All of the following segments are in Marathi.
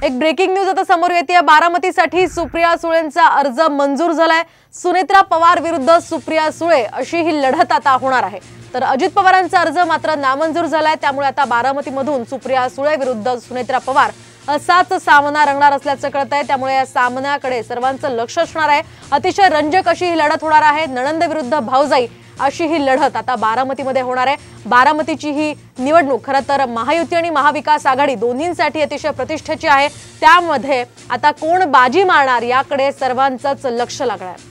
एक ब्रेकिंग न्यूज आता समोर येते। बारामतीसाठी सुप्रिया सुळेंचा अर्ज मंजूर झालाय। सुनेत्रा पवार विरुद्ध सुप्रिया सुळे अशी ही लढत आता होणार आहे। तर अजित पवारांचा अर्ज मात्र नामंजूर झालाय। त्यामुळे आता बारामतीमधून सुप्रिया सुळे विरुद्ध सुनेत्रा पवार असाच सामना रंगणार असल्याचं कळतंय। त्यामुळे या सामन्याकडे सर्वांचं लक्ष असणार आहे। अतिशय रंजक अशी ही लढत होणार आहे। नणंद विरुद्ध भाऊजाई अशी ही लढत आता बारामतीमध्ये होणार आहे। बारामतीची ही निवडणूक खरं तर महायुती आणि महाविकास आघाडी दोन्हींसाठी अतिशय प्रतिष्ठेची आहे। त्यामध्ये आता कोण बाजी मारणार याकडे सर्वांचंच लक्ष लागणार आहे।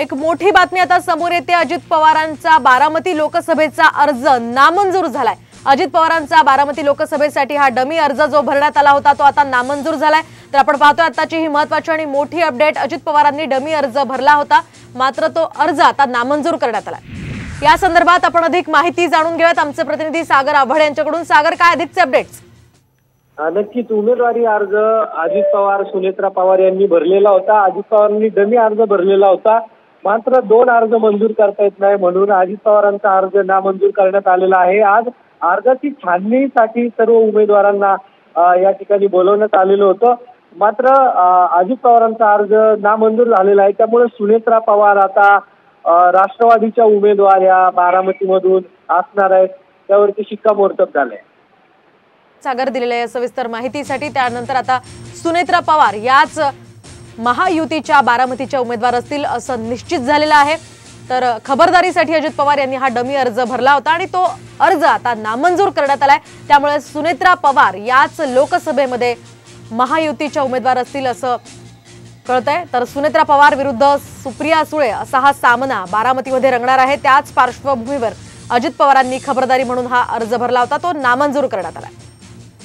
एक मोठी बातमी आता समोर येते। अजित पवारांचा बारामती लोकसभेचा अर्ज नामंजूर झालाय। अजित पवारांचा बारामती लोकसभेसाठी हा डमी अर्ज जो भरण्यात आला होता तो आता नामंजूर झालाय। तर आपण पाहतोय आताची ही महत्त्वाची आणि मोठी अपडेट। अजित पवारांनी डमी अर्ज भरला होता, मात्र तो अर्ज आता नामंजूर करण्यात आलाय। या संदर्भात आपण अधिक माहिती जाणून घेऊयात आमचे प्रतिनिधी सागर आव्हाड यांच्याकडून। सागर, काय अधिकचे अपडेट्स? नक्कीच उमेदवारी अर्ज अजित पवार सुनेत्रा पवार यांनी भरलेला होता। अजित पवारांनी डमी अर्ज भरलेला होता, मात्र 2 अर्ज मंजूर करता येत नाही म्हणून अजित पवारांचा अर्ज नामंजूर करण्यात आलेला आहे। आज अर्जाची छाननीसाठी सर्व उमेदवारांना या ठिकाणी बोलवण्यात आलेलं होतं, मात्र अजित पवारांचा अर्ज नामंजूर झालेला आहे। त्यामुळे सुनेत्रा पवार आता राष्ट्रवादीच्या उमेदवार या बारामतीमधून असणार आहेत, त्यावरती शिक्कामोर्तब झालंय। सागर दिलेल्या सविस्तर माहितीसाठी। त्यानंतर आता सुनेत्रा पवार याच महायुतीच्या बारामतीच्या उमेदवार असतील असं निश्चित झालेलं आहे। तर खबरदारीसाठी अजित पवार यांनी हा डमी अर्ज भरला होता आणि तो अर्ज आता नामंजूर करण्यात आलाय। त्यामुळे सुनेत्रा पवार याच लोकसभेमध्ये महायुतीच्या उमेदवार असतील असं कळतंय। तर सुनेत्रा पवार विरुद्ध सुप्रिया सुळे असा हा सामना बारामतीमध्ये रंगणार आहे। त्याच पार्श्वभूमीवर अजित पवारांनी खबरदारी म्हणून हा अर्ज भरला होता, तो नामंजूर करण्यात आलाय।